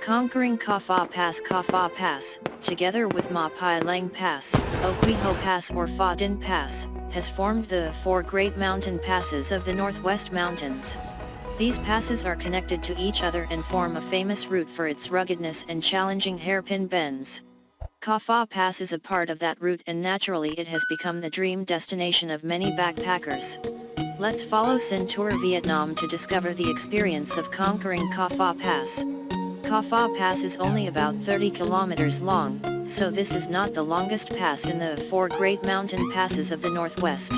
Conquering Khau Pha Pass, together with Ma Pai Lang Pass, Oqui Ho Pass or Pha Din Pass, has formed the four great mountain passes of the Northwest Mountains. These passes are connected to each other and form a famous route for its ruggedness and challenging hairpin bends. Khau Pha Pass is a part of that route, and naturally it has become the dream destination of many backpackers. Let's follow Sin Tour Vietnam to discover the experience of conquering Khau Pha Pass. Khau Pha Pass is only about 30 kilometers long, so this is not the longest pass in the four great mountain passes of the Northwest.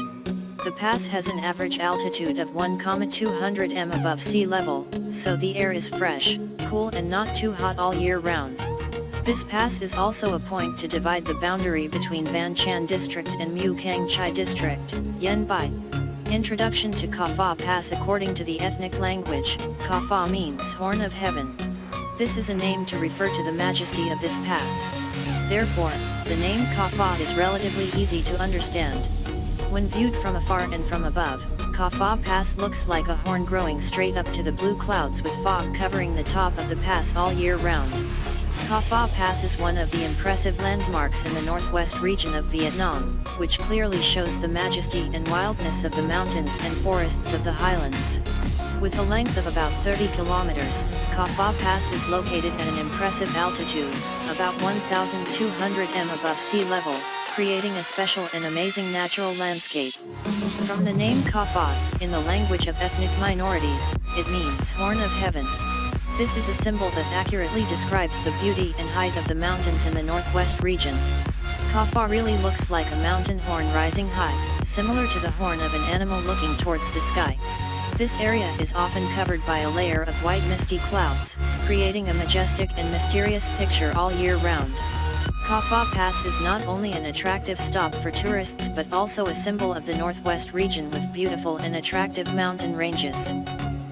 The pass has an average altitude of 1,200 m above sea level, so the air is fresh, cool and not too hot all year round. This pass is also a point to divide the boundary between Van Chan District and Mu Cang Chai District, Yen Bai. Introduction to Khau Pha Pass. According to the ethnic language, Khau Pha means Horn of Heaven. This is a name to refer to the majesty of this pass. Therefore, the name Khau Pha is relatively easy to understand. When viewed from afar and from above, Khau Pha Pass looks like a horn growing straight up to the blue clouds, with fog covering the top of the pass all year round. Khau Pha Pass is one of the impressive landmarks in the northwest region of Vietnam, which clearly shows the majesty and wildness of the mountains and forests of the highlands. With a length of about 30 kilometers, Khau Pha Pass is located at an impressive altitude, about 1,200 m above sea level, creating a special and amazing natural landscape. From the name Khau Pha, in the language of ethnic minorities, it means Horn of Heaven. This is a symbol that accurately describes the beauty and height of the mountains in the northwest region. Khau Pha really looks like a mountain horn rising high, similar to the horn of an animal looking towards the sky. This area is often covered by a layer of white misty clouds, creating a majestic and mysterious picture all year round. Khau Pha Pass is not only an attractive stop for tourists but also a symbol of the northwest region with beautiful and attractive mountain ranges.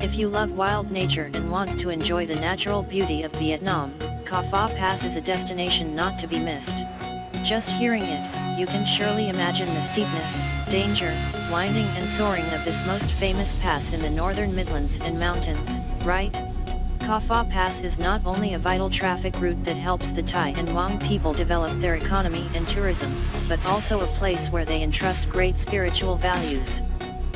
If you love wild nature and want to enjoy the natural beauty of Vietnam, Khau Pha Pass is a destination not to be missed. Just hearing it, you can surely imagine the steepness, danger, winding and soaring of this most famous pass in the northern Midlands and mountains, right? Khau Pha Pass is not only a vital traffic route that helps the Thai and Hmong people develop their economy and tourism, but also a place where they entrust great spiritual values.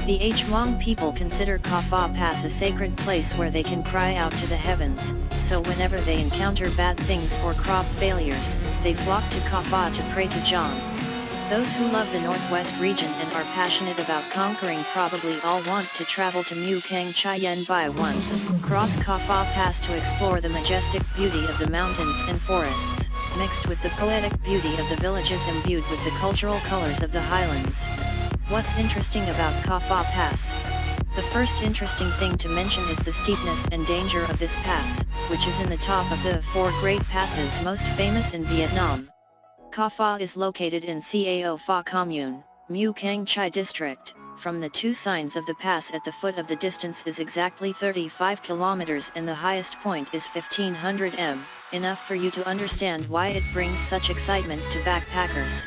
The Hmong people consider Khau Pha Pass a sacred place where they can cry out to the heavens, so whenever they encounter bad things or crop failures, they flock to Khau Pha to pray to John. Those who love the Northwest region and are passionate about conquering probably all want to travel to Mu Cang Chai Yen Bai once, cross Khau Pha Pass to explore the majestic beauty of the mountains and forests, mixed with the poetic beauty of the villages imbued with the cultural colors of the highlands. What's interesting about Khau Pha Pass? The first interesting thing to mention is the steepness and danger of this pass, which is in the top of the four great passes most famous in Vietnam. Khau Pha is located in Cao Pha Commune, Mu Cang Chai District. From the two signs of the pass at the foot of the distance is exactly 35 kilometers and the highest point is 1,500 m, enough for you to understand why it brings such excitement to backpackers.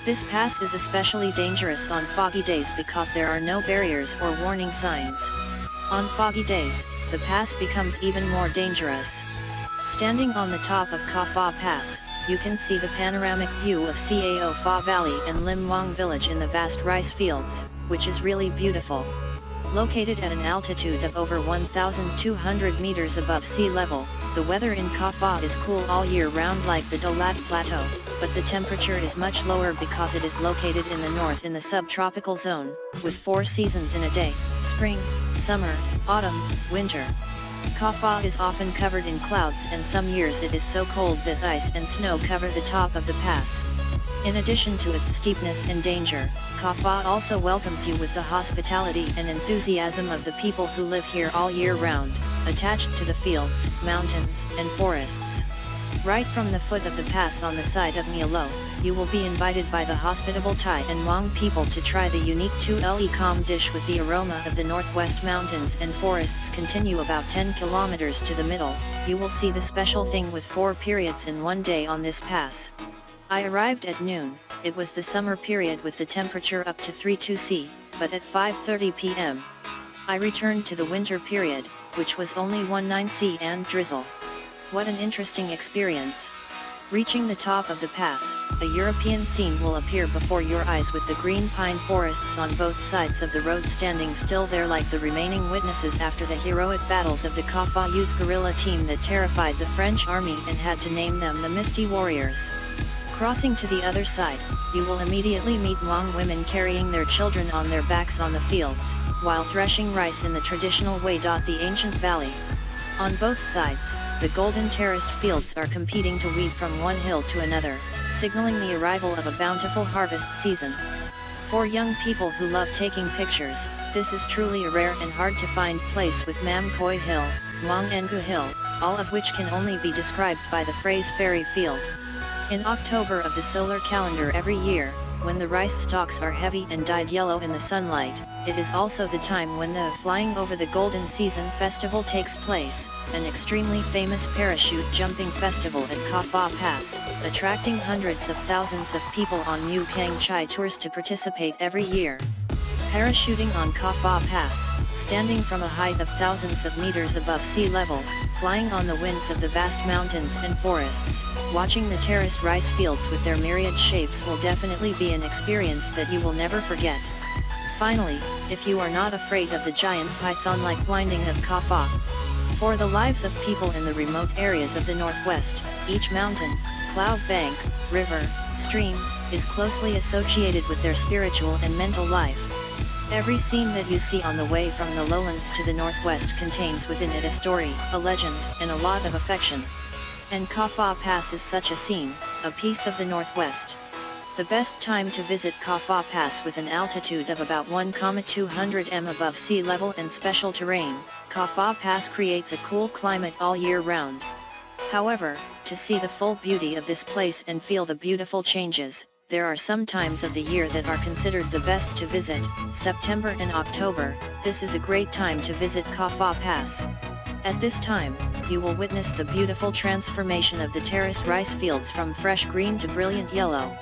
This pass is especially dangerous on foggy days because there are no barriers or warning signs. On foggy days, the pass becomes even more dangerous. Standing on the top of Khau Pha Pass, you can see the panoramic view of Cao Pha Valley and Lim Muang village in the vast rice fields, which is really beautiful. Located at an altitude of over 1,200 meters above sea level, the weather in Khau Pha is cool all year round like the Dalat Plateau, but the temperature is much lower because it is located in the north in the subtropical zone, with 4 seasons in a day: spring, summer, autumn, winter. Khau Pha is often covered in clouds, and some years it is so cold that ice and snow cover the top of the pass. In addition to its steepness and danger, Khau Pha also welcomes you with the hospitality and enthusiasm of the people who live here all year round, attached to the fields, mountains, and forests. Right from the foot of the pass on the side of Mia Lo, you will be invited by the hospitable Thai and Hmong people to try the unique Tu Le Com dish with the aroma of the northwest mountains and forests. Continue about 10 kilometers to the middle, you will see the special thing with 4 periods in one day on this pass. I arrived at noon. It was the summer period with the temperature up to 32 C, but at 5:30 p.m. I returned to the winter period, which was only 19 C and drizzle. What an interesting experience. Reaching the top of the pass, a European scene will appear before your eyes with the green pine forests on both sides of the road standing still there like the remaining witnesses after the heroic battles of the Khau Pha youth guerrilla team that terrified the French army and had to name them the Misty Warriors. Crossing to the other side, you will immediately meet Hmong women carrying their children on their backs on the fields, while threshing rice in the traditional way. The ancient valley. On both sides, the golden terraced fields are competing to weave from one hill to another, signaling the arrival of a bountiful harvest season. For young people who love taking pictures, this is truly a rare and hard to find place with Mam Koi Hill, Muang Ngu Hill, all of which can only be described by the phrase fairy field. In October of the solar calendar every year, when the rice stalks are heavy and dyed yellow in the sunlight, it is also the time when the Flying Over the Golden Season festival takes place, an extremely famous parachute jumping festival at Khau Pha Pass, attracting hundreds of thousands of people on Mu Cang Chai tours to participate every year. Parachuting on Khau Pha Pass, standing from a height of thousands of meters above sea level, flying on the winds of the vast mountains and forests, watching the terraced rice fields with their myriad shapes will definitely be an experience that you will never forget. Finally, if you are not afraid of the giant python-like winding of Khau Pha. For the lives of people in the remote areas of the northwest, each mountain, cloud bank, river, stream, is closely associated with their spiritual and mental life. Every scene that you see on the way from the lowlands to the northwest contains within it a story, a legend, and a lot of affection. And Khau Pha Pass is such a scene, a piece of the northwest. The best time to visit Khau Pha Pass with an altitude of about 1,200 m above sea level and special terrain, Khau Pha Pass creates a cool climate all year round. However, to see the full beauty of this place and feel the beautiful changes, there are some times of the year that are considered the best to visit. September and October, this is a great time to visit Khau Pha Pass. At this time, you will witness the beautiful transformation of the terraced rice fields from fresh green to brilliant yellow.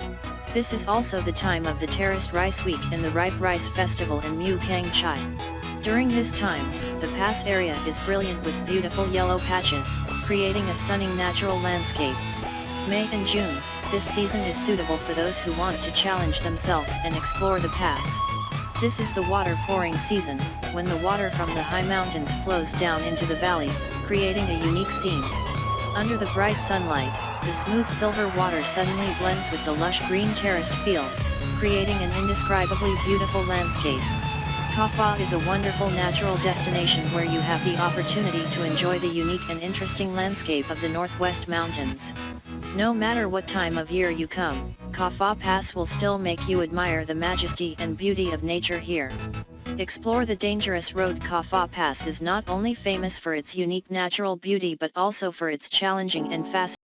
This is also the time of the Terraced Rice Week and the Ripe Rice Festival in Mu Cang Chai. During this time, the pass area is brilliant with beautiful yellow patches, creating a stunning natural landscape. May and June, this season is suitable for those who want to challenge themselves and explore the pass. This is the water pouring season, when the water from the high mountains flows down into the valley, creating a unique scene. Under the bright sunlight, the smooth silver water suddenly blends with the lush green terraced fields, creating an indescribably beautiful landscape. Khau Pha is a wonderful natural destination where you have the opportunity to enjoy the unique and interesting landscape of the Northwest Mountains. No matter what time of year you come, Khau Pha Pass will still make you admire the majesty and beauty of nature here. Explore the dangerous road. Khau Pha Pass is not only famous for its unique natural beauty but also for its challenging and fascinating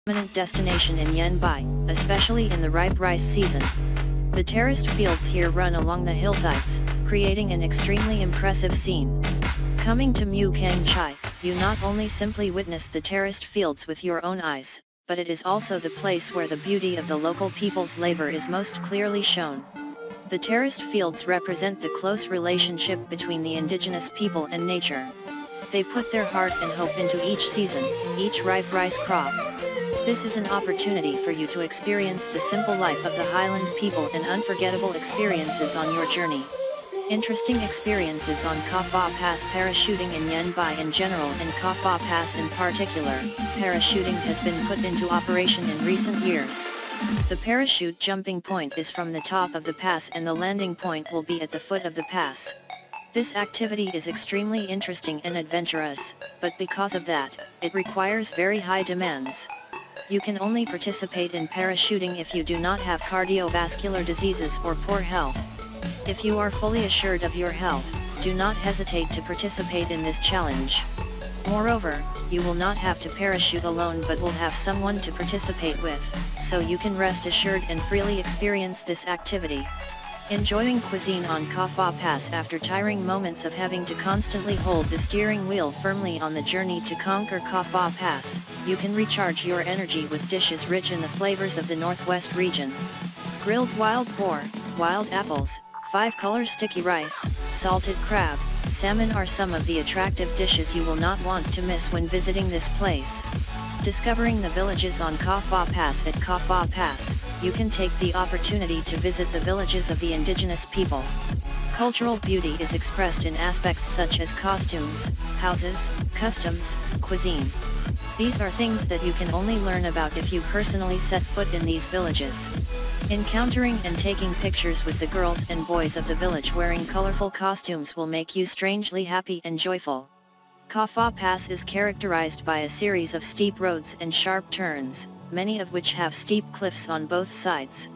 prominent destination in Yen Bai, especially in the ripe rice season. The terraced fields here run along the hillsides, creating an extremely impressive scene. Coming to Mu Cang Chai, you not only simply witness the terraced fields with your own eyes, but it is also the place where the beauty of the local people's labor is most clearly shown. The terraced fields represent the close relationship between the indigenous people and nature. They put their heart and hope into each season, each ripe rice crop. This is an opportunity for you to experience the simple life of the highland people and unforgettable experiences on your journey. Interesting experiences on Khau Pha Pass. Parachuting in Yen Bai in general and Khau Pha Pass in particular, parachuting has been put into operation in recent years. The parachute jumping point is from the top of the pass and the landing point will be at the foot of the pass. This activity is extremely interesting and adventurous, but because of that, it requires very high demands. You can only participate in parachuting if you do not have cardiovascular diseases or poor health. If you are fully assured of your health, do not hesitate to participate in this challenge. Moreover, you will not have to parachute alone but will have someone to participate with, so you can rest assured and freely experience this activity. Enjoying cuisine on Khau Pha Pass. After tiring moments of having to constantly hold the steering wheel firmly on the journey to conquer Khau Pha Pass, you can recharge your energy with dishes rich in the flavors of the Northwest region. Grilled wild boar, wild apples, 5-color sticky rice, salted crab, salmon are some of the attractive dishes you will not want to miss when visiting this place. Discovering the villages on Khau Pha Pass. At Khau Pha Pass, you can take the opportunity to visit the villages of the indigenous people. Cultural beauty is expressed in aspects such as costumes, houses, customs, cuisine. These are things that you can only learn about if you personally set foot in these villages. Encountering and taking pictures with the girls and boys of the village wearing colorful costumes will make you strangely happy and joyful. Khau Pha Pass is characterized by a series of steep roads and sharp turns, many of which have steep cliffs on both sides.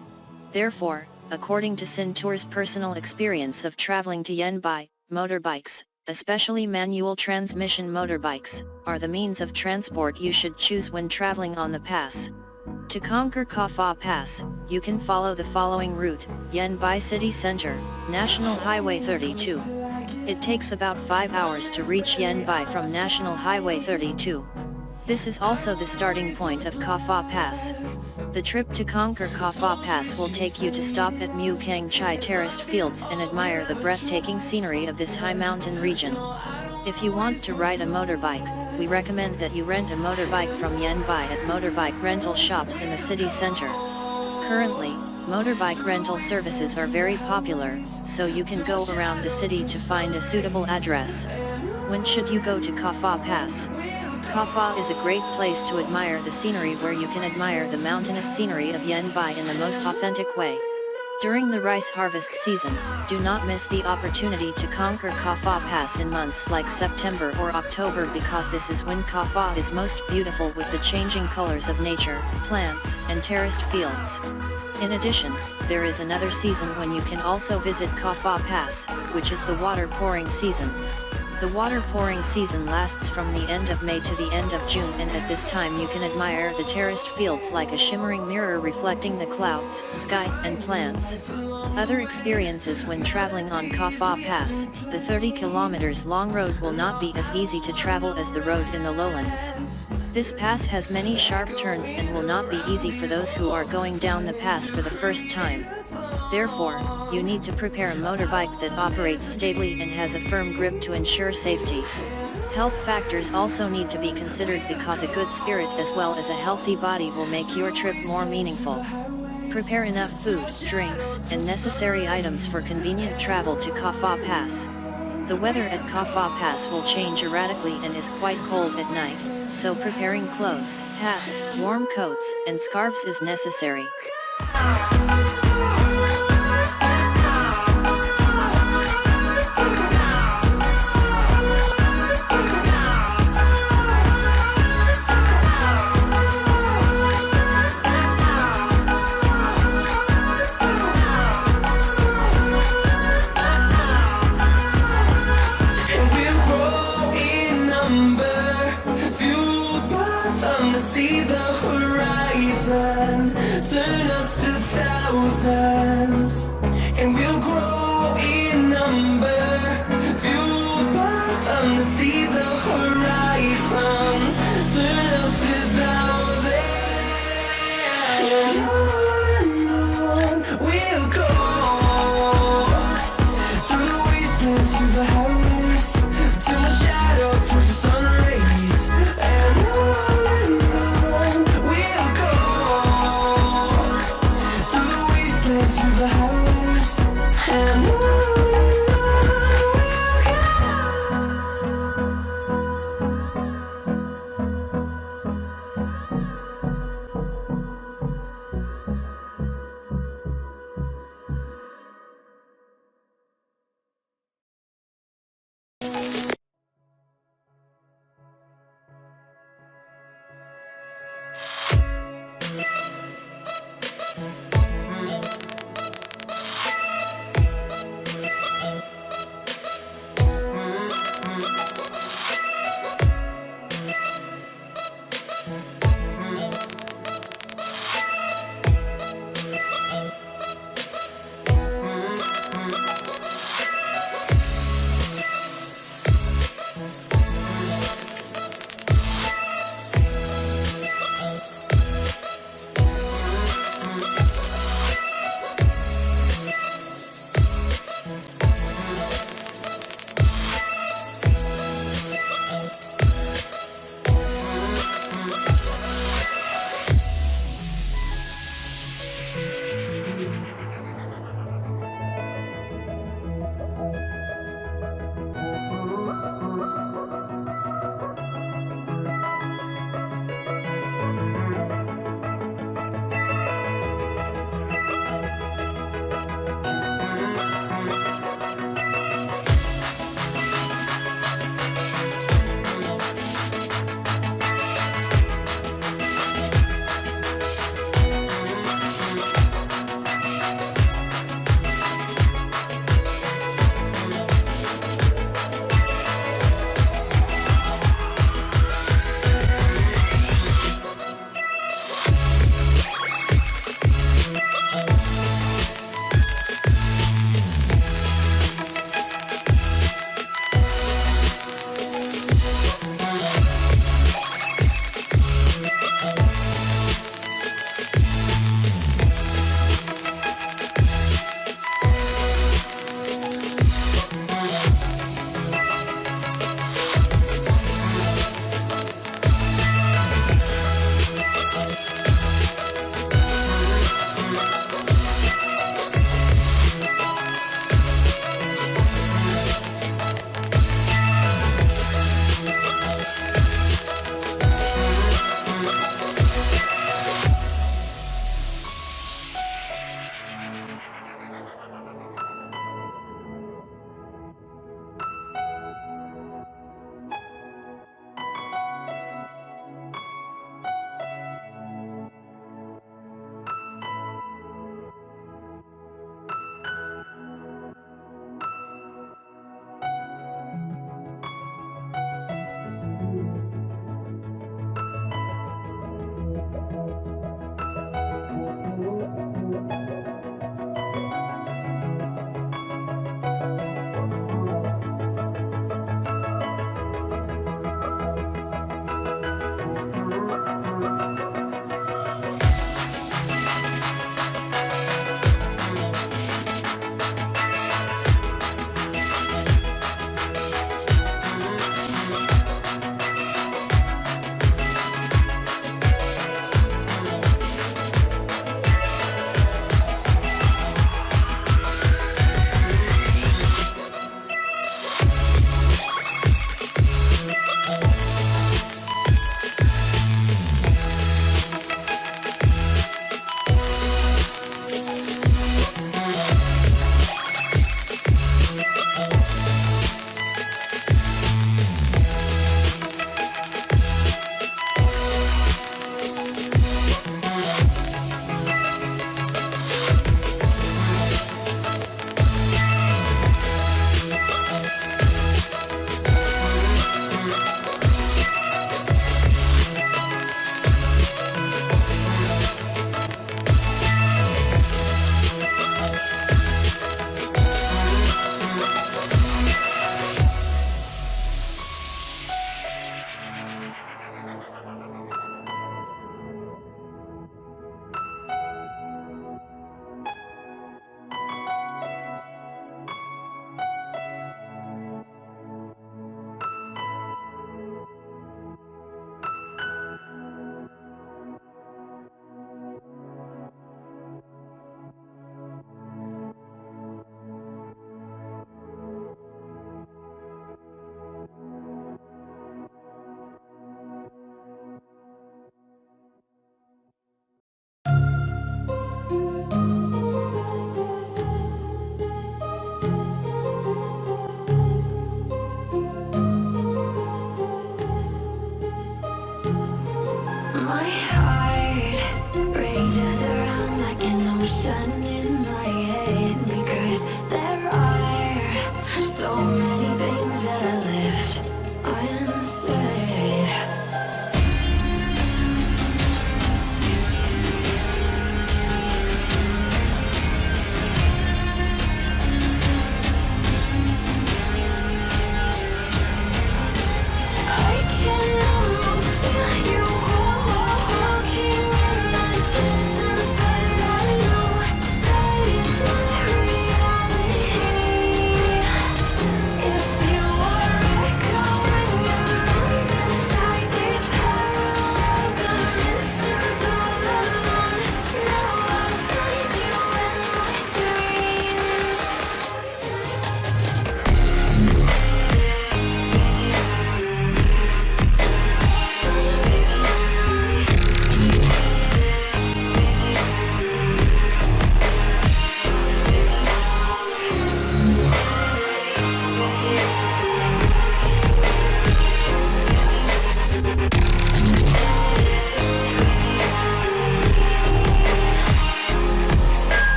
Therefore, according to Sin Tour's personal experience of traveling to Yen Bai, motorbikes, especially manual transmission motorbikes, are the means of transport you should choose when traveling on the pass. To conquer Khau Pha Pass, you can follow the following route: Yen Bai City Center, National Highway 32. It takes about 5 hours to reach Yen Bai from National Highway 32. This is also the starting point of Khau Pha Pass. The trip to conquer Khau Pha Pass will take you to stop at Mu Cang Chai terraced fields and admire the breathtaking scenery of this high mountain region. If you want to ride a motorbike, we recommend that you rent a motorbike from Yen Bai at motorbike rental shops in the city center. Currently, motorbike rental services are very popular, so you can go around the city to find a suitable address. When should you go to Khau Pha Pass? Khau Pha is a great place to admire the scenery, where you can admire the mountainous scenery of Yen Bai in the most authentic way. During the rice harvest season, do not miss the opportunity to conquer Khau Pha Pass in months like September or October, because this is when Khau Pha is most beautiful with the changing colors of nature, plants, and terraced fields. In addition, there is another season when you can also visit Khau Pha Pass, which is the water pouring season. The water pouring season lasts from the end of May to the end of June, and at this time you can admire the terraced fields like a shimmering mirror reflecting the clouds, sky, and plants. Other experiences when traveling on Khau Pha Pass: the 30 kilometers long road will not be as easy to travel as the road in the lowlands. This pass has many sharp turns and will not be easy for those who are going down the pass for the first time. Therefore, you need to prepare a motorbike that operates stably and has a firm grip to ensure safety. Health factors also need to be considered, because a good spirit as well as a healthy body will make your trip more meaningful. Prepare enough food, drinks, and necessary items for convenient travel to Khau Pha Pass. The weather at Khau Pha Pass will change erratically and is quite cold at night, so preparing clothes, hats, warm coats, and scarves is necessary. See the horizon.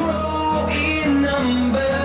grow in number.